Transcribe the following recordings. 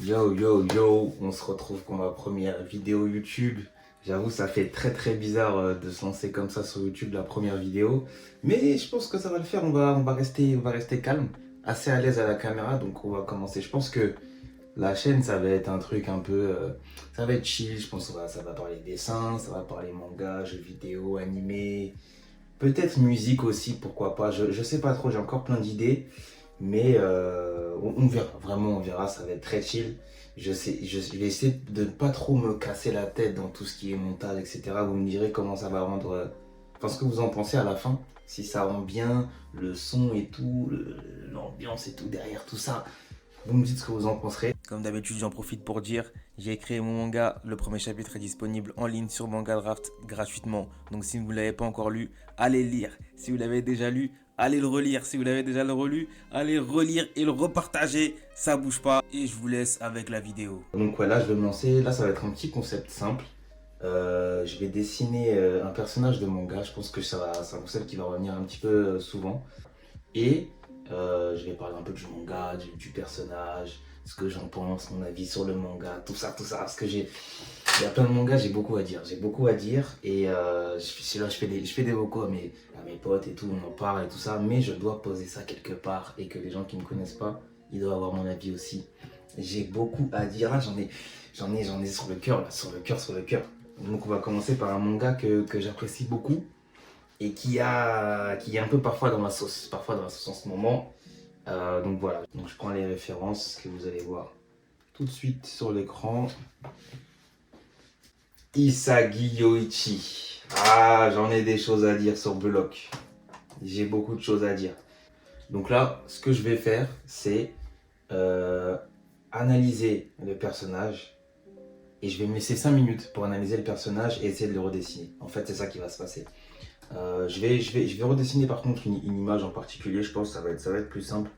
Yo, yo, yo, on se retrouve pour ma première vidéo YouTube. J'avoue, ça fait très bizarre de se lancer comme ça sur YouTube, la première vidéo. Mais je pense que ça va le faire, on va rester calme, assez à l'aise à la caméra, donc on va commencer. Je pense que la chaîne, ça va être un truc un peu... ça va être chill, je pense que ça va parler dessin, ça va parler manga, jeux vidéo, animé, peut-être musique aussi, pourquoi pas. Je sais pas trop, j'ai encore plein d'idées. Mais on verra, vraiment on verra, ça va être très chill. Je vais essayer de ne pas trop me casser la tête dans tout ce qui est montage, etc. Vous me direz comment ça va rendre, enfin ce que vous en pensez à la fin. Si ça rend bien, le son et tout, l'ambiance et tout derrière tout ça. Vous me dites ce que vous en penserez. Comme d'habitude, j'en profite pour dire, j'ai créé mon manga. Le premier chapitre est disponible en ligne sur Manga Draft gratuitement. Donc si vous ne l'avez pas encore lu, allez le lire. Si vous l'avez déjà lu, allez le relire. Si vous l'avez déjà le relu, allez relire et le repartager. Ça bouge pas. Et je vous laisse avec la vidéo. Donc voilà, je vais me lancer. Là, ça va être un petit concept simple. Je vais dessiner un personnage de manga. Je pense que c'est un concept qui va revenir un petit peu souvent. Et je vais parler un peu du manga, du personnage, ce que j'en pense, mon avis sur le manga, tout ça. Parce que il y a plein de mangas, j'ai beaucoup à dire. J'ai beaucoup à dire et je fais des vocaux à mes potes et tout, on en parle et tout ça. Mais je dois poser ça quelque part et que les gens qui ne me connaissent pas, ils doivent avoir mon avis aussi. J'ai beaucoup à dire. Là, j'en ai sur le cœur, là, sur le cœur. Donc on va commencer par un manga que j'apprécie beaucoup et qui est un peu parfois dans la sauce en ce moment. Donc voilà, donc je prends les références que vous allez voir tout de suite sur l'écran. Isagi Yoichi. Ah, j'en ai des choses à dire sur Block. J'ai beaucoup de choses à dire. Donc là, ce que je vais faire, c'est analyser le personnage. Et je vais me laisser 5 minutes pour analyser le personnage et essayer de le redessiner. En fait, c'est ça qui va se passer. Je vais redessiner par contre une image en particulier, je pense que ça va être plus simple.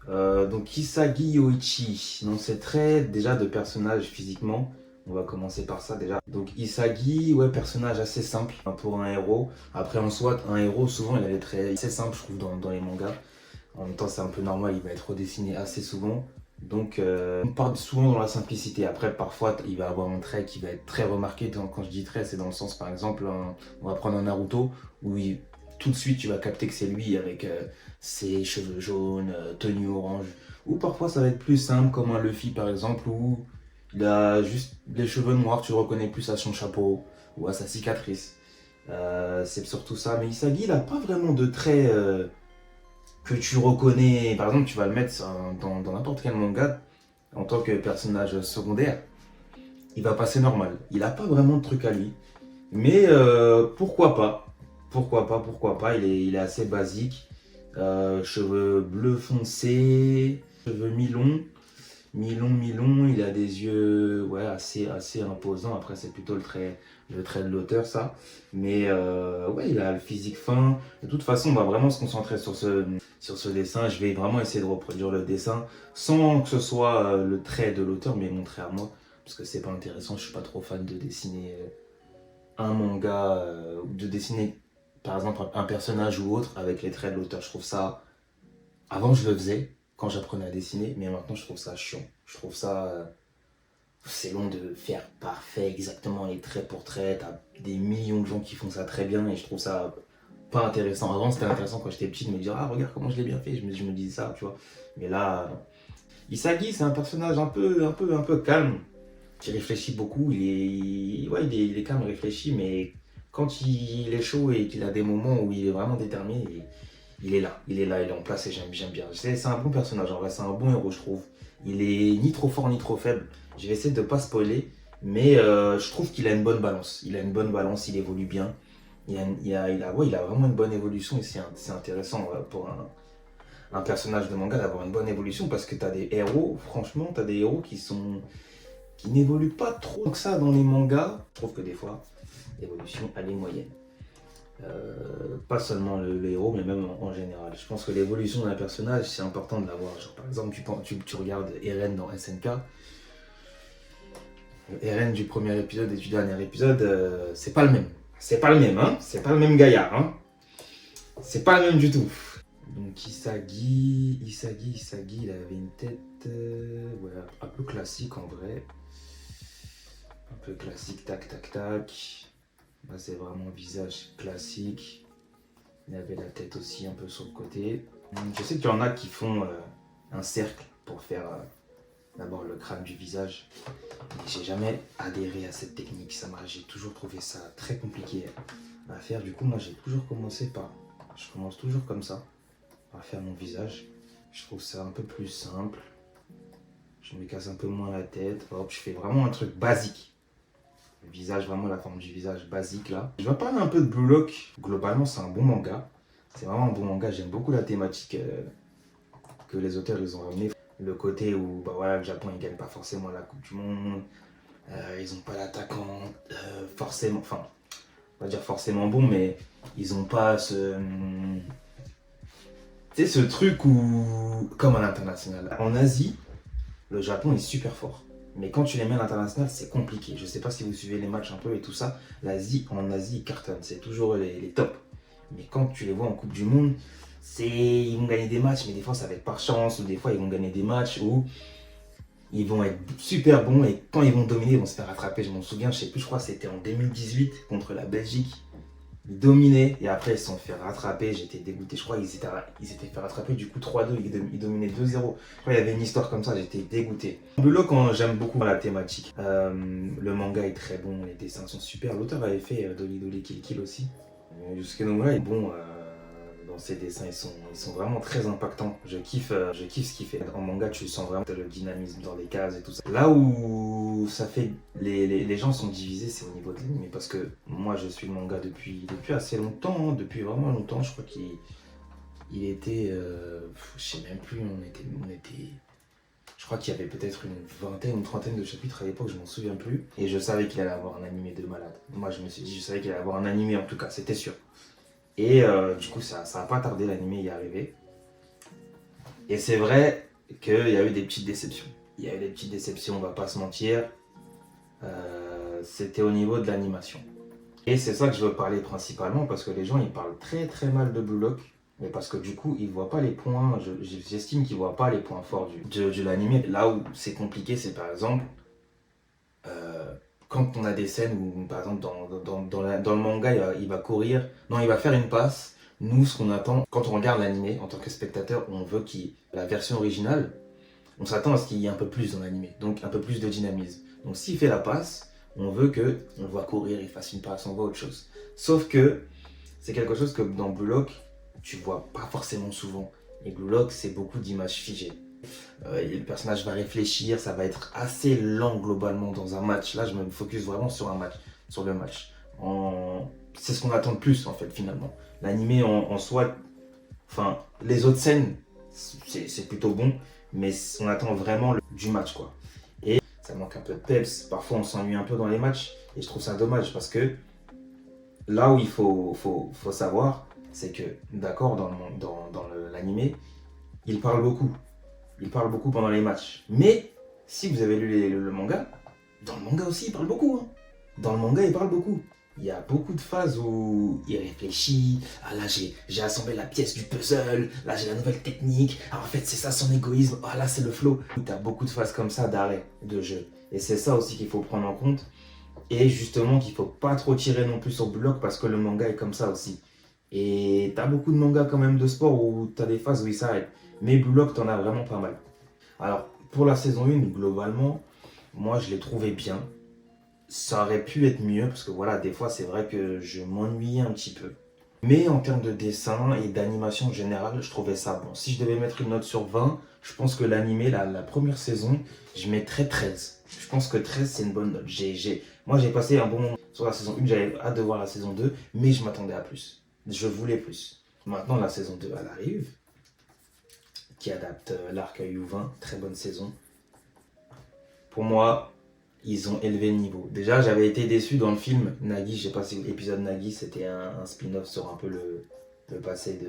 Donc Isagi Yoichi, donc c'est très déjà de personnage physiquement, on va commencer par ça déjà. Donc Isagi, ouais, personnage assez simple pour un héros. Après en soi, un héros souvent il a des traits assez simples je trouve dans les mangas. En même temps c'est un peu normal, il va être redessiné assez souvent. Donc on part souvent dans la simplicité. Après parfois il va avoir un trait qui va être très remarqué. Quand je dis trait, c'est dans le sens par exemple, on va prendre un Naruto où tout de suite tu vas capter que c'est lui avec ses cheveux jaunes, tenue orange. Ou parfois ça va être plus simple comme un Luffy par exemple où il a juste les cheveux noirs, tu le reconnais plus à son chapeau ou à sa cicatrice. C'est surtout ça. Mais Isagi il a pas vraiment de traits que tu reconnais. Par exemple tu vas le mettre dans n'importe quel manga en tant que personnage secondaire. Il va passer normal. Il a pas vraiment de truc à lui. Mais pourquoi pas? Pourquoi pas? Il est assez basique. Cheveux bleu foncé, cheveux mi-longs. Mi-long, il a des yeux ouais, assez imposants. Après, c'est plutôt le trait de l'auteur, ça. Mais ouais, il a le physique fin. De toute façon, on va vraiment se concentrer sur ce dessin. Je vais vraiment essayer de reproduire le dessin sans que ce soit le trait de l'auteur, mais mon trait à moi. Parce que c'est pas intéressant, je suis pas trop fan de dessiner un manga ou de dessiner par exemple un personnage ou autre avec les traits de l'auteur. Je trouve ça, avant je le faisais quand j'apprenais à dessiner, mais maintenant je trouve ça chiant. Je trouve ça, c'est long de faire parfait exactement les traits pour traits. T'as des millions de gens qui font ça très bien et je trouve ça pas intéressant. Avant c'était intéressant quand j'étais petit de me dire ah regarde comment je l'ai bien fait, je me disais ça, tu vois. Mais là, Isagi c'est un personnage un peu calme qui réfléchit beaucoup. Il est calme, réfléchi, mais quand il est chaud et qu'il a des moments où il est vraiment déterminé, il est en place et j'aime bien. C'est un bon personnage, en vrai, c'est un bon héros, je trouve. Il est ni trop fort ni trop faible. Je vais essayer de ne pas spoiler, mais je trouve qu'il a une bonne balance. Il a une bonne balance, il évolue bien. Ouais, il a vraiment une bonne évolution et c'est intéressant pour un personnage de manga d'avoir une bonne évolution parce que tu as des héros, franchement, tu as des héros qui n'évolue pas trop que ça dans les mangas. Je trouve que des fois, l'évolution, elle est moyenne. Pas seulement le héros, mais même en général. Je pense que l'évolution d'un personnage, c'est important de l'avoir. Genre, par exemple, tu regardes Eren dans SNK. Eren du premier épisode et du dernier épisode, c'est pas le même. C'est pas le même, hein. C'est pas le même gaillard, hein. C'est pas le même du tout. Donc Isagi, il avait une tête Ouais, un peu classique en vrai. Un peu classique, tac, tac, tac. Là, c'est vraiment visage classique. Il avait la tête aussi un peu sur le côté. Je sais qu'il y en a qui font un cercle pour faire d'abord le crâne du visage. Et j'ai jamais adhéré à cette technique. J'ai toujours trouvé ça très compliqué à faire. Du coup, moi, j'ai toujours commencé par... Je commence toujours comme ça, par faire mon visage. Je trouve ça un peu plus simple. Je me casse un peu moins la tête. Hop, je fais vraiment un truc basique. Le visage, vraiment la forme du visage basique là. Je vais parler un peu de Blue Lock. Globalement, c'est un bon manga. C'est vraiment un bon manga. J'aime beaucoup la thématique que les auteurs ils ont ramené. Le côté où bah voilà, le Japon il gagne pas forcément la Coupe du Monde. Ils n'ont pas l'attaquant forcément. Enfin, on va dire forcément bon, mais ils n'ont pas ce. Tu sais, ce truc où. Comme à l'international. En Asie, le Japon est super fort. Mais quand tu les mets à l'international, c'est compliqué. Je sais pas si vous suivez les matchs un peu et tout ça. En Asie, ils cartonnent. C'est toujours les tops. Mais quand tu les vois en Coupe du Monde, ils vont gagner des matchs, mais des fois ça va être par chance, ou des fois ils vont gagner des matchs où ils vont être super bons et quand ils vont dominer, ils vont se faire rattraper. Je m'en souviens, je sais plus, je crois que c'était en 2018 contre la Belgique. Ils dominaient et après ils se sont fait rattraper. J'étais dégoûté. Je crois qu'ils s'étaient fait rattraper du coup 3-2. Ils dominaient 2-0. Je crois qu'il y avait une histoire comme ça. J'étais dégoûté. Blue Lock, j'aime beaucoup la thématique. Le manga est très bon. Les dessins sont super. L'auteur avait fait Dolly Dolly Kill Kill aussi. Jusqu'à là est bon. Dans ses dessins, ils sont vraiment très impactants. Je kiffe ce qu'il fait. En manga, tu sens vraiment le dynamisme dans les cases et tout ça. Là où ça fait les gens sont divisés, c'est au niveau de l'anime. Parce que moi, je suis le manga depuis assez longtemps, hein, depuis vraiment longtemps. Je crois qu'il était, je sais même plus, on était. Je crois qu'il y avait peut-être une vingtaine, une trentaine de chapitres à l'époque, je m'en souviens plus. Et je savais qu'il allait avoir un animé de malade. Moi, je me suis dit, je savais qu'il allait avoir un animé en tout cas, c'était sûr. Et du coup, ça n'a pas tardé, l'animé y est arrivé. Et c'est vrai qu'il y a eu des petites déceptions. Il y a eu des petites déceptions, on va pas se mentir. C'était au niveau de l'animation. Et c'est ça que je veux parler principalement, parce que les gens, ils parlent très très mal de Blue Lock. Mais parce que du coup, ils voient pas les points, j'estime qu'ils voient pas les points forts de l'animé. Là où c'est compliqué, c'est par exemple, quand on a des scènes où, par exemple, dans le manga, il va courir, non, il va faire une passe. Nous, ce qu'on attend, quand on regarde l'animé, en tant que spectateur, on veut la version originale, on s'attend à ce qu'il y ait un peu plus dans l'animé, donc un peu plus de dynamisme. Donc s'il fait la passe, on veut qu'on le voit courir, il fasse une passe, on voit autre chose. Sauf que c'est quelque chose que dans Blue Lock, tu vois pas forcément souvent. Et Blue Lock, c'est beaucoup d'images figées. Le personnage va réfléchir, ça va être assez lent globalement dans un match. Là, je me focus vraiment sur le match. C'est ce qu'on attend de plus en fait finalement. L'animé en soi, enfin les autres scènes, c'est plutôt bon, mais on attend vraiment du match quoi. Et ça manque un peu de peps. Parfois, on s'ennuie un peu dans les matchs, et je trouve ça dommage parce que là où il faut savoir, c'est que d'accord dans l'animé, il parle beaucoup. Il parle beaucoup pendant les matchs. Mais si vous avez lu le manga, dans le manga aussi, il parle beaucoup. Hein. Dans le manga, il parle beaucoup. Il y a beaucoup de phases où il réfléchit. Ah là, j'ai assemblé la pièce du puzzle. Là, j'ai la nouvelle technique. Ah, en fait, c'est ça son égoïsme. Ah là, c'est le flow. Tu as beaucoup de phases comme ça d'arrêt, de jeu. Et c'est ça aussi qu'il faut prendre en compte. Et justement, qu'il ne faut pas trop tirer non plus sur Blue Lock parce que le manga est comme ça aussi. Et tu as beaucoup de mangas quand même de sport où tu as des phases où il s'arrête. Mais Blue Lock, t'en as vraiment pas mal. Alors, pour la saison 1, globalement, moi, je l'ai trouvé bien. Ça aurait pu être mieux, parce que voilà, des fois, c'est vrai que je m'ennuyais un petit peu. Mais en termes de dessin et d'animation en général, je trouvais ça bon. Si je devais mettre une note sur 20, je pense que l'animé, la première saison, je mettrais 13. Je pense que 13, c'est une bonne note. Moi, j'ai passé un bon moment sur la saison 1, j'avais hâte de voir la saison 2, mais je m'attendais à plus. Je voulais plus. Maintenant, la saison 2, elle arrive, qui adapte l'arc U20, très bonne saison. Pour moi, ils ont élevé le niveau. Déjà, j'avais été déçu dans le film Nagi, je sais pas si l'épisode Nagi, c'était un spin-off sur un peu le passé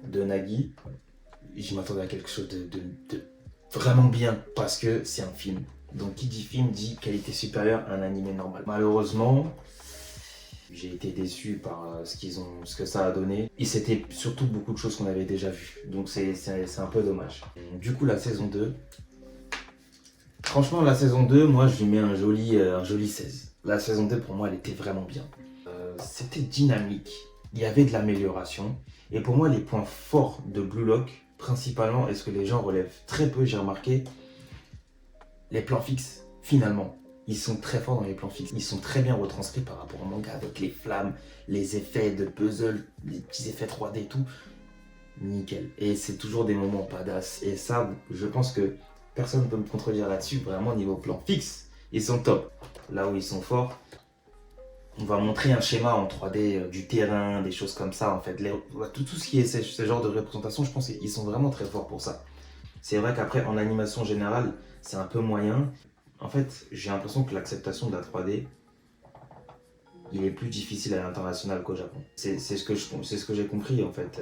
de Nagi. Je m'attendais à quelque chose de vraiment bien, parce que c'est un film. Donc qui dit film dit qualité supérieure à un animé normal. Malheureusement, J'ai été déçu par ce que ça a donné. Et c'était surtout beaucoup de choses qu'on avait déjà vues. Donc c'est un peu dommage. Du coup, la saison 2. Franchement, la saison 2, moi, je lui mets un joli 16. La saison 2, pour moi, elle était vraiment bien. C'était dynamique. Il y avait de l'amélioration. Et pour moi, les points forts de Blue Lock, principalement, et ce que les gens relèvent très peu, j'ai remarqué, les plans fixes, finalement. Ils sont très forts dans les plans fixes. Ils sont très bien retranscrits par rapport au manga avec les flammes, les effets de puzzle, les petits effets 3D et tout. Nickel. Et c'est toujours des moments badass. Et ça, je pense que personne ne peut me contredire là-dessus. Vraiment, niveau plan fixe, ils sont top. Là où ils sont forts, on va montrer un schéma en 3D du terrain, des choses comme ça. En fait, tout ce qui est ce genre de représentation, je pense qu'ils sont vraiment très forts pour ça. C'est vrai qu'après, en animation générale, c'est un peu moyen. En fait, j'ai l'impression que l'acceptation de la 3D, il est plus difficile à l'international qu'au Japon. C'est ce que j'ai compris en fait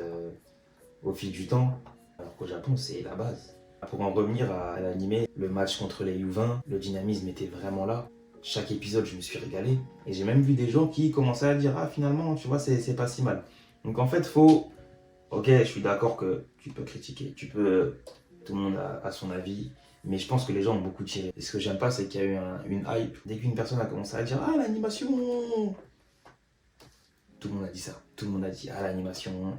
au fil du temps. Alors qu'au Japon, c'est la base. Pour en revenir à l'animé, le match contre les U20, le dynamisme était vraiment là. Chaque épisode, je me suis régalé. Et j'ai même vu des gens qui commençaient à dire, ah finalement, tu vois, c'est pas si mal. Donc en fait, faut... Ok, je suis d'accord que tu peux critiquer, tout le monde a son avis, mais je pense que les gens ont beaucoup tiré. Et ce que j'aime pas, c'est qu'il y a eu une hype. Dès qu'une personne a commencé à dire, ah l'animation, tout le monde a dit ça. Tout le monde a dit, ah l'animation,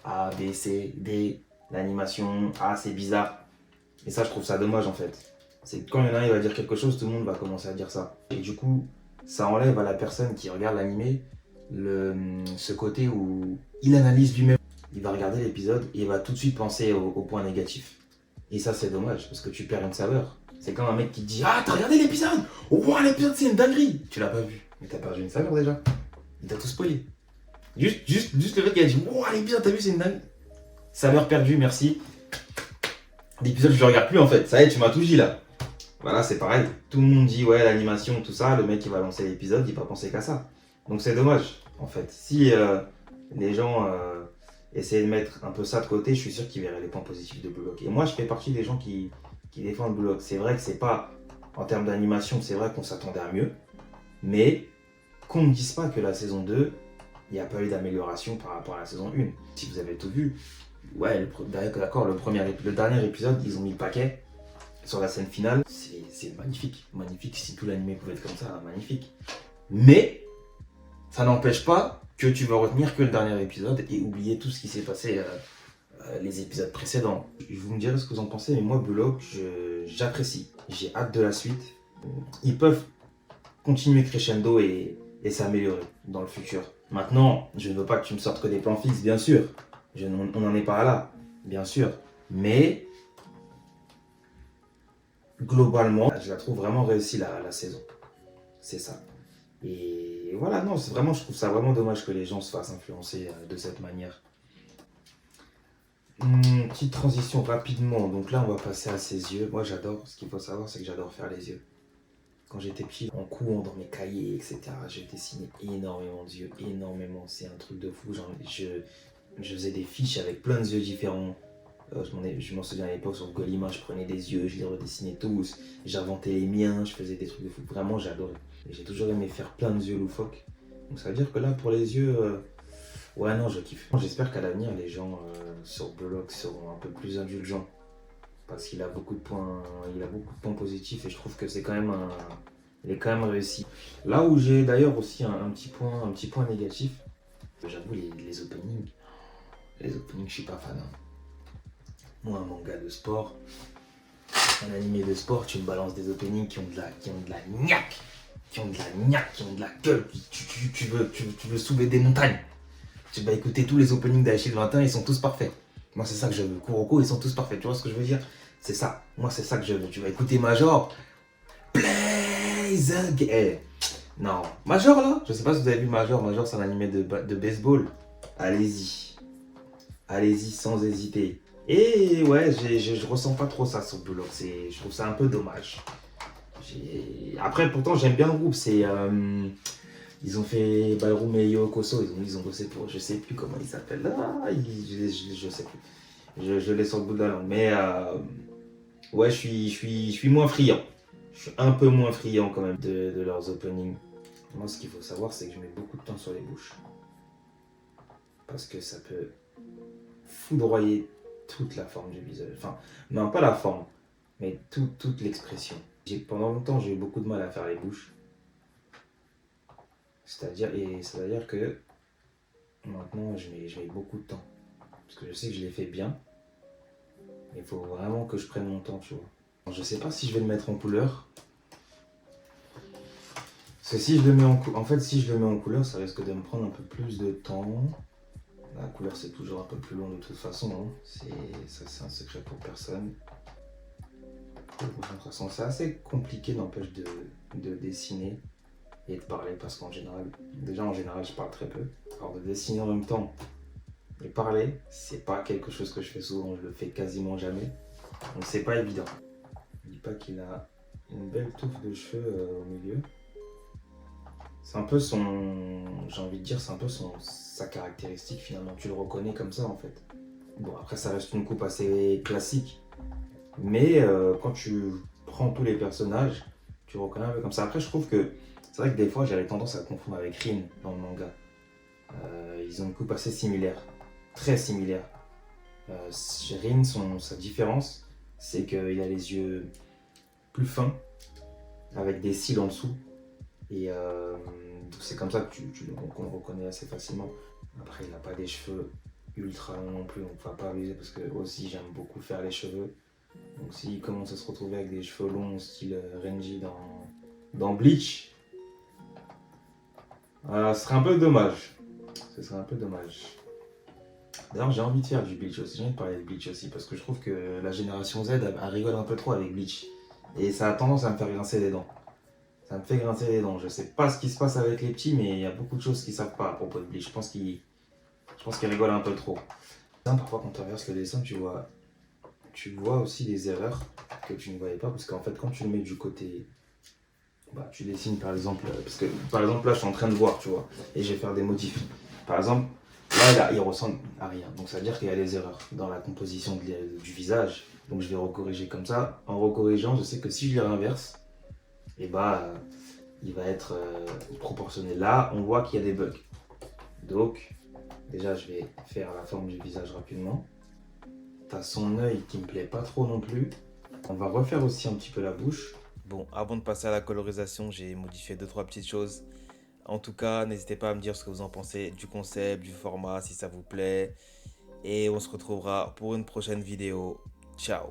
A, B, C, D, l'animation, ah c'est bizarre. Et ça, je trouve ça dommage en fait. C'est que quand il y en a un, il va dire quelque chose, tout le monde va commencer à dire ça. Et du coup, ça enlève à la personne qui regarde l'animé ce côté où il analyse lui-même. Il va regarder l'épisode et il va tout de suite penser au point négatif. Et ça, c'est dommage parce que tu perds une saveur. C'est comme un mec qui te dit, ah, t'as regardé l'épisode? Wow, l'épisode, c'est une dinguerie! Tu l'as pas vu, mais t'as perdu une saveur déjà. Il t'a tout spoilé. Juste le fait qu'il a dit, wow, l'épisode, t'as vu, c'est une dinguerie. Saveur perdue, merci. L'épisode, je le regarde plus en fait. Ça y est, tu m'as tout dit là. Voilà, c'est pareil. Tout le monde dit, ouais, l'animation, tout ça. Le mec, il va lancer l'épisode, il va penser qu'à ça. Donc c'est dommage, en fait. Si les gens essayaient de mettre un peu ça de côté, je suis sûr qu'ils verraient les points positifs de Blue Lock. Et moi, je fais partie des gens qui défendent Blue Lock. C'est vrai que c'est pas, en termes d'animation, c'est vrai qu'on s'attendait à mieux. Mais qu'on ne dise pas que la saison 2, il n'y a pas eu d'amélioration par rapport à la saison 1. Si vous avez tout vu, ouais, d'accord, le dernier épisode, ils ont mis le paquet sur la scène finale. C'est magnifique. Magnifique, si tout l'animé pouvait être comme ça, magnifique. Mais ça n'empêche pas que tu vas retenir que le dernier épisode et oublier tout ce qui s'est passé les épisodes précédents. Vous me direz ce que vous en pensez, mais moi, Blue Lock, j'apprécie. J'ai hâte de la suite. Ils peuvent continuer crescendo et s'améliorer dans le futur. Maintenant, je ne veux pas que tu me sortes que des plans fixes, bien sûr. On n'en est pas là, bien sûr. Mais globalement, je la trouve vraiment réussie la saison. C'est ça. Et voilà, non, je trouve ça vraiment dommage que les gens se fassent influencer de cette manière. Petite transition rapidement. Donc là, on va passer à ses yeux. Moi, j'adore. Ce qu'il faut savoir, c'est que j'adore faire les yeux. Quand j'étais petit, en cours, dans mes cahiers, etc., je dessinais énormément d'yeux, énormément. C'est un truc de fou. Je faisais des fiches avec plein de yeux différents. Je m'en souviens à l'époque sur Golima, je prenais des yeux, je les redessinais tous. J'inventais les miens, je faisais des trucs de fou. Vraiment, j'adorais. Et j'ai toujours aimé faire plein de yeux loufoques. Donc ça veut dire que là, pour les yeux, ouais, non, je kiffe. J'espère qu'à l'avenir, les gens sur Blue Lock seront un peu plus indulgents. Parce qu'il a beaucoup de points, positifs et je trouve que c'est quand même il est quand même réussi. Là où j'ai d'ailleurs aussi un petit point négatif, j'avoue les openings. Les openings, je suis pas fan. Hein. Moi, un manga de sport, un animé de sport, tu me balances des openings qui ont de la niaque, qui ont de la gueule. Tu veux soulever des montagnes. Tu vas écouter tous les openings d'Achille 21, ils sont tous parfaits. Moi, c'est ça que je veux. Kuroko, ils sont tous parfaits. Tu vois ce que je veux dire? C'est ça. Moi, c'est ça que je veux. Tu vas écouter Major. Blaze again. Non. Major, là, je sais pas si vous avez vu Major. Major, c'est un animé de baseball. Allez-y. Allez-y sans hésiter. Et ouais, je ressens pas trop ça sur Blue Lock. Je trouve ça un peu dommage. Après, pourtant, j'aime bien le groupe. Ils ont fait Ballroom et Yokoso, ils ont bossé pour, je sais plus comment ils s'appellent, je sais plus, je l'ai sur le bout de la langue, mais ouais, je suis moins friand, je suis un peu moins friand quand même de leurs openings. Moi, ce qu'il faut savoir, c'est que je mets beaucoup de temps sur les bouches. Parce que ça peut foudroyer toute la forme du visage. Enfin, non, pas la forme, mais toute l'expression. Pendant longtemps, j'ai eu beaucoup de mal à faire les bouches. C'est-à-dire que maintenant, je mets beaucoup de temps. Parce que je sais que je l'ai fait bien. Il faut vraiment que je prenne mon temps, tu vois. Je sais pas si je vais le mettre en couleur. Parce que si je le mets si je le mets en couleur, ça risque de me prendre un peu plus de temps. La couleur, c'est toujours un peu plus long de toute façon. Hein. C'est un secret pour personne. De toute façon, c'est assez compliqué, n'empêche, de dessiner et de parler. Parce qu'en général, je parle très peu. Alors, de dessiner en même temps et parler, c'est pas quelque chose que je fais souvent. Je le fais quasiment jamais. Donc, c'est pas évident. Je dis pas qu'il a une belle touffe de cheveux au milieu. C'est un peu j'ai envie de dire, c'est un peu sa caractéristique finalement. Tu le reconnais comme ça en fait. Bon, après, ça reste une coupe assez classique. Mais quand tu prends tous les personnages, tu le reconnais un peu comme ça. Après, je trouve que c'est vrai que des fois, j'avais tendance à confondre avec Rin dans le manga. Ils ont une coupe assez similaire, très similaire. Rin, sa différence, c'est qu'il a les yeux plus fins, avec des cils en dessous. Et c'est comme ça qu'on le reconnaît assez facilement. Après, il n'a pas des cheveux ultra longs non plus, donc il ne faut pas abuser parce que aussi j'aime beaucoup faire les cheveux. Donc s'il commence à se retrouver avec des cheveux longs style Renji dans Bleach, ce serait un peu dommage. Ce serait un peu dommage. D'ailleurs, j'ai envie de faire du Bleach aussi. J'ai envie de parler de Bleach aussi parce que je trouve que la génération Z, elle rigole un peu trop avec Bleach. Et ça a tendance à me faire grincer les dents. Ça me fait grincer les dents. Je sais pas ce qui se passe avec les petits, mais il y a beaucoup de choses qu'ils savent pas à propos de Bleach. Je pense qu'ils rigolent un peu trop. Parfois, quand tu regardes le dessin, tu vois aussi des erreurs que tu ne voyais pas. Parce qu'en fait, quand tu le mets du côté. Tu dessines par exemple. Parce que par exemple, là, je suis en train de voir, tu vois. Et je vais faire des modifs. Par exemple, là, il ressemble à rien. Donc, ça veut dire qu'il y a des erreurs dans la composition du visage. Donc, je vais recorriger comme ça. En recorrigeant, je sais que si je les réinverse, et il va être proportionné. Là, on voit qu'il y a des bugs. Donc, déjà, je vais faire la forme du visage rapidement. T'as son œil qui me plaît pas trop non plus. On va refaire aussi un petit peu la bouche. Bon, avant de passer à la colorisation, j'ai modifié 2-3 petites choses. En tout cas, n'hésitez pas à me dire ce que vous en pensez du concept, du format, si ça vous plaît. Et on se retrouvera pour une prochaine vidéo. Ciao!